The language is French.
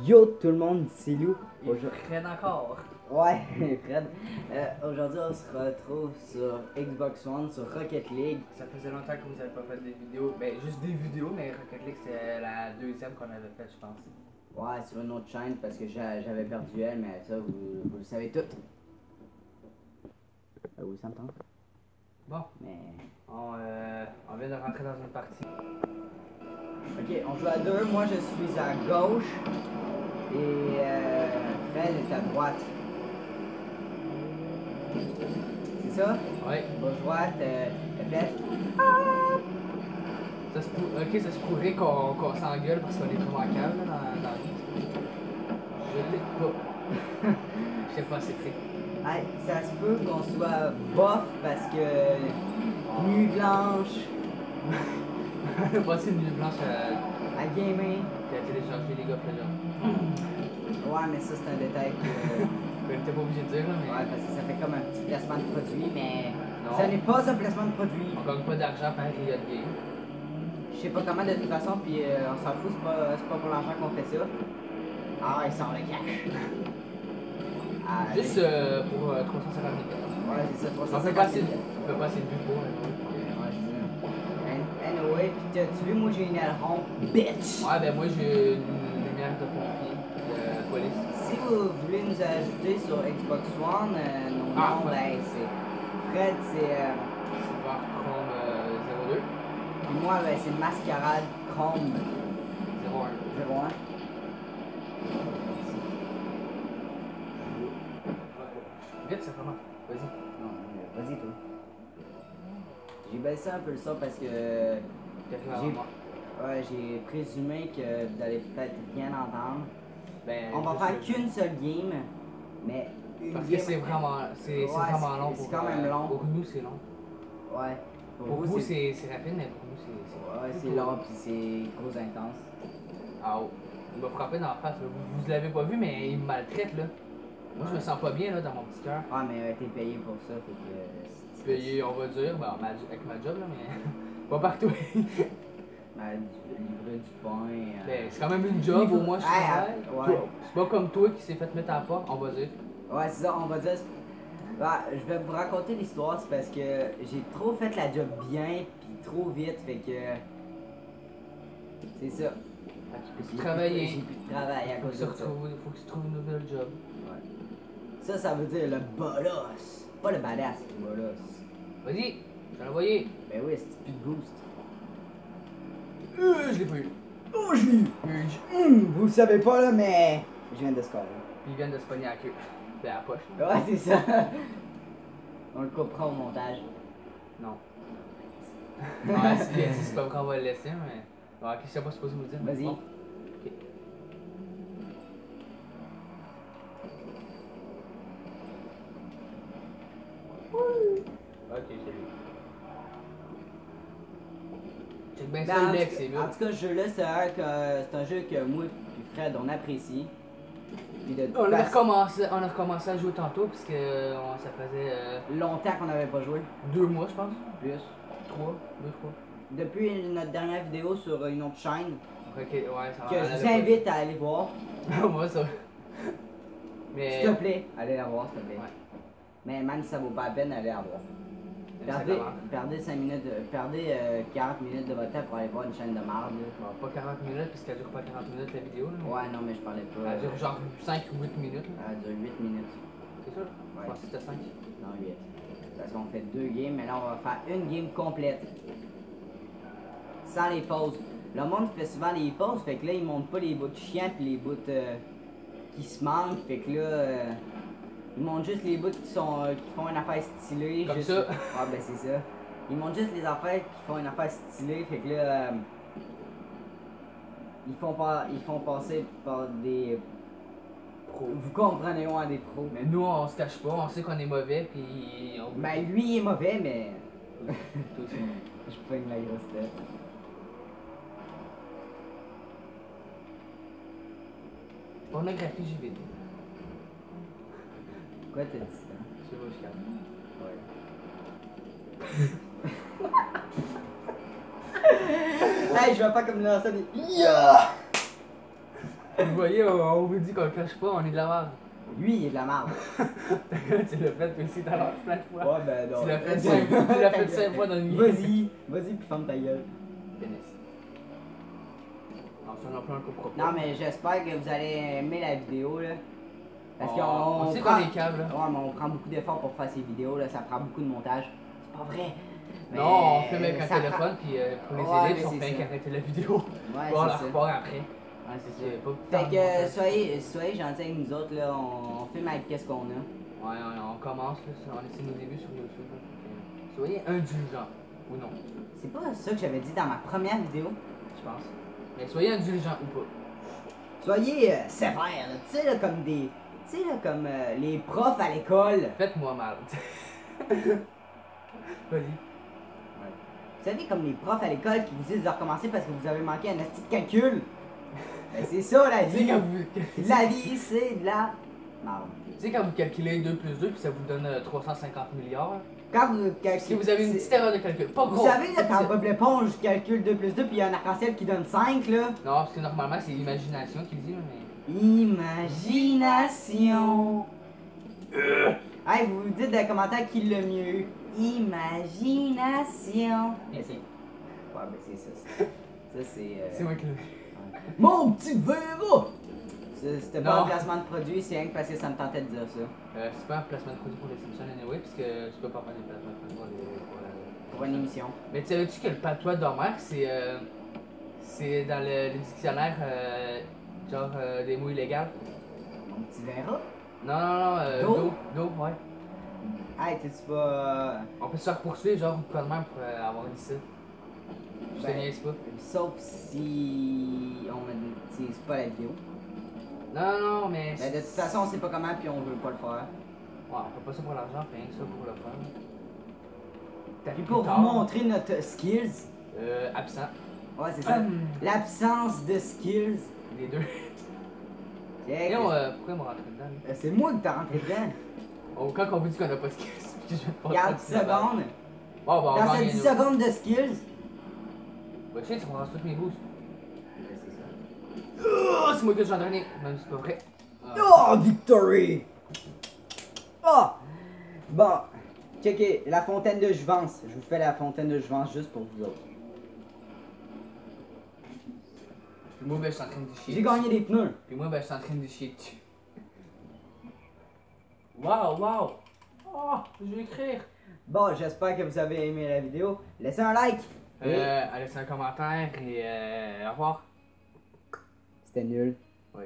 Yo tout le monde, c'est Lou. Fred encore. Ouais, Fred. Aujourd'hui, on se retrouve sur Xbox One, sur Rocket League. Ça faisait longtemps que vous n'avez pas fait des vidéos. Ben, juste des vidéos, mais Rocket League, c'est la deuxième qu'on avait faite, je pense. Ouais, sur une autre chaîne parce que j'avais perdu elle, mais ça, vous le savez tout. Oui, ça me tente. Bon, Mais. on vient de rentrer dans une partie. Ok, on joue à deux. Moi, je suis à gauche. Et Fred est à droite. C'est ça? Ouais. Gauche-droite, flèche. Ok, ça se pourrait qu'on s'engueule parce qu'on est vraiment calme là, dans la vie. Je l'ai pas. Je sais pas, c'est fait. Hey, ça se peut qu'on soit bof parce que nuit blanche On a passé une nuit blanche à gamer. qui a téléchargé les gars là. Ouais, mais ça c'est un détail que. T'es pas obligé de dire là, mais. Ouais, parce que ça fait comme un petit placement de produit, mais Non. ça n'est pas un placement de produit. On gagne pas d'argent par Riot Game. Je sais pas comment de toute façon, puis on s'en fout, c'est pas pour l'argent qu'on fait ça. Ah ouais, il sort le cash. Ah, Juste pour 350 000 $. Ouais, c'est ça, On 350 fait pas 000. assez de vues pour. Ouais, c'est ça. Anyway, pis t'as-tu vu, moi j'ai une aileron, bitch! Ouais, ben moi j'ai une lumière de pompier, de police. Si vous voulez nous ajouter sur Xbox One, nos noms, ben c'est Fred, c'est. Silver Chrome 02. Puis moi, ben c'est Mascarade Chrome 01. 01. Vite, ça commence. Vas-y. Non, vas-y toi. J'ai baissé un peu le son parce que j'ai présumé que vous allez peut-être rien entendre. Ben, On va faire qu'une seule game, mais une parce que game. c'est vraiment, c'est Ouais, vraiment long. c'est quand même long. Pour nous, c'est long. Ouais. Pour vous, c'est rapide, mais pour nous, c'est. Ouais, c'est long pis c'est trop intense. Ah, oh. Il m'a frappé dans la face. Là. Vous l'avez pas vu, mais il me maltraite là. Moi, je me sens pas bien là dans mon petit cœur. Ouais, mais t'es payé pour ça, fait que. Payé, on va dire, ben, avec ma job là, mais pas partout. Ben, livrer du pain. Ben, c'est quand même une job, au moins je travaille. Ouais. C'est pas comme toi qui s'est fait mettre à la porte, on va dire. Ouais, c'est ça, on va dire. Bah, je vais vous raconter l'histoire, c'est parce que j'ai trop fait la job bien, puis trop vite, fait que. C'est ça. Tu peux travailler. J'ai plus de travail à cause de ça. Faut que tu trouves une nouvelle job. Ouais. Ça veut dire le bolos. Pas le badass, le bolos. Vas-y, je l'ai envoyé. Ben oui, c'est plus de boost. Je l'ai pas eu. Oh, je l'ai eu! Vous le savez pas là, mais. Je viens de scorer. Puis ils viennent de se pogner à la queue. Ben à la poche. Ouais, c'est ça. On le coupera au montage. Non. Ah, si c'est pas vrai, on va le laisser, mais. Ouais, je sais pas supposé vous le dire. Vas-y. Bon. Ok. Ok, c'est lui. Check bien ça, le deck, c'est mieux. En tout cas, ce jeu-là, c'est un jeu que moi et Fred, on apprécie. Puis de On a recommencé à jouer tantôt parce que ça faisait longtemps qu'on n'avait pas joué. 2 mois, je pense. Plus. 3. Depuis notre dernière vidéo sur une autre chaîne, Ok, ouais, ça va. que je vous invite à aller voir. Moi, ça. Mais. S'il te plaît, allez la voir, s'il te plaît. Ouais. Mais même si ça vaut pas la peine, allez la voir. Perdez 5 minutes, perdez 40 minutes de votre temps pour aller voir une chaîne de marde. Bon, pas 40 minutes, parce qu'elle dure pas 40 minutes la vidéo. Là. Ouais, non, mais je parlais pas. Elle dure genre 5 ou 8 minutes. Là. Elle dure 8 minutes. C'est sûr? Ouais. Je pensais que c'était 5. Non, 8. Parce qu'on fait 2 games, mais là, on va faire une game complète. Sans les pauses. Le monde fait souvent les pauses, fait que là, ils montent pas les bouts chiants pis les bouts qui se manquent, fait que là, ils montent juste les bouts qui font une affaire stylée. Comme juste... ça. Ah, ben c'est ça. Ils montent juste les affaires qui font une affaire stylée, fait que là, ils font passer par des pros. Vous comprenez, ouais, des pros. Mais nous, on se cache pas, on sait qu'on est mauvais, puis on. Ben lui, il est mauvais, mais. Toi aussi. Je pogne la grosse tête. Pornographie JVD. Quoi t'as dit ça? Je sais pas, je calme. Ouais. Hey, je vais pas comme dans ça des. Yeah! Vous voyez, on vous dit qu'on le cache pas, on est de la merde. Lui, il est de la merde. Tu l'as fait aussi tout à l'heure plein de fois. Ouais, ben non. Tu l'as fait 5 fois dans le milieu. Vas-y, puis ferme ta gueule. Pénis. Non, ça non plus un coup propre. Non, mais j'espère que vous allez aimer la vidéo, là. Parce qu'on on sait prend... qu'on est câble, là. Ouais, mais on prend beaucoup d'efforts pour faire ces vidéos, là. Ça prend beaucoup de montage. C'est pas vrai. Mais, non, on filme avec un ça téléphone, puis pour les Ouais, ellipses, mais on c'est fait ça. qu'arrêter la vidéo. Ouais, Pour la c'est ça. repart après. Ouais, c'est C'est ça. pas Fait tant que de montage. soyez gentils avec nous autres, là. On filme avec qu'est-ce qu'on a. Ouais, on commence, là, on essaie nos débuts sur YouTube. Là, fait que, soyez indulgents, ou non, C'est pas ça que j'avais dit dans ma première vidéo. je pense. Mais soyez indulgents ou pas. Soyez sévères, là. Tu sais, là, comme des... Tu sais, là, comme les profs à l'école. Faites-moi mal. Vas-y. Vous savez, comme les profs à l'école qui vous disent de recommencer parce que vous avez manqué un petit calcul. Ben, c'est ça, la Tu sais, vie. quand vous... La vie, c'est de la merde. Tu sais, quand vous calculez 2 plus 2, puis ça vous donne 350 milliards. Quand vous Si vous avez une petite erreur de calcul, pas Vous gros. savez, là, quand C'est- Bob l'éponge calcule 2 plus 2 puis il y a un arc-en-ciel qui donne 5, là. Non, parce que normalement, c'est l'imagination qui le dit, là, mais... Imagination. Hey, vous vous dites dans les commentaires qui le mieux. Imagination. Mais c'est... Ouais, ben c'est ça. Ça, c'est. C'est moi qui le... Mon petit verra! C'était pas Non. un placement de produit, c'est rien que parce que ça me tentait de dire ça. c'est pas un placement de produit pour les Simpsons anyway, parce que tu peux pas faire des placements de produit pour les... Pour une émission. Mais tu savais-tu que le patois d'Homer, c'est dans le dictionnaire, genre des mots illégaux? Mon petit verra? Non, non, non, do, ouais. Hey, t'es-tu pas. On peut se faire poursuivre, genre, ou quoi de même pour avoir dit ça. Je te Ben, niaise pas. Sauf si on n'utilise pas la vidéo. Non, non, mais... Ben, de toute façon, on sait pas comment puis on veut pas le faire. Ouais, on fait pas ça pour l'argent, on fait rien que ça pour le fun. Puis pour vous montrer notre skills. Absent. Ouais, c'est ça. L'absence de skills. Les deux. Yeah, Et pourquoi me rentrer dedans? Là? c'est moi qui t'as rentré dedans. Oh, quand on vous dit qu'on a pas de skills, puis je vais pas... Regarde 10 secondes. Bon, bah, on Dans va ces 10 secondes de skills. Bah, tiens, tu comprends tous mes boosts. Ben, c'est ça. Oh, c'est moi que j'ai entraîné. Même si c'est pas vrai. Oh, victory! Oh! Bon, checkez, la fontaine de Jouvence. Je vous fais la fontaine de Jouvence juste pour vous autres. Puis moi, ben, je suis en train de chier. J'ai gagné des pneus. Puis moi, ben, je suis en train de chier dessus. Waouh, waouh! Oh, je vais écrire. Bon, j'espère que vous avez aimé la vidéo. Laissez un like. Laissez un commentaire et au revoir. C'était nul. Oui.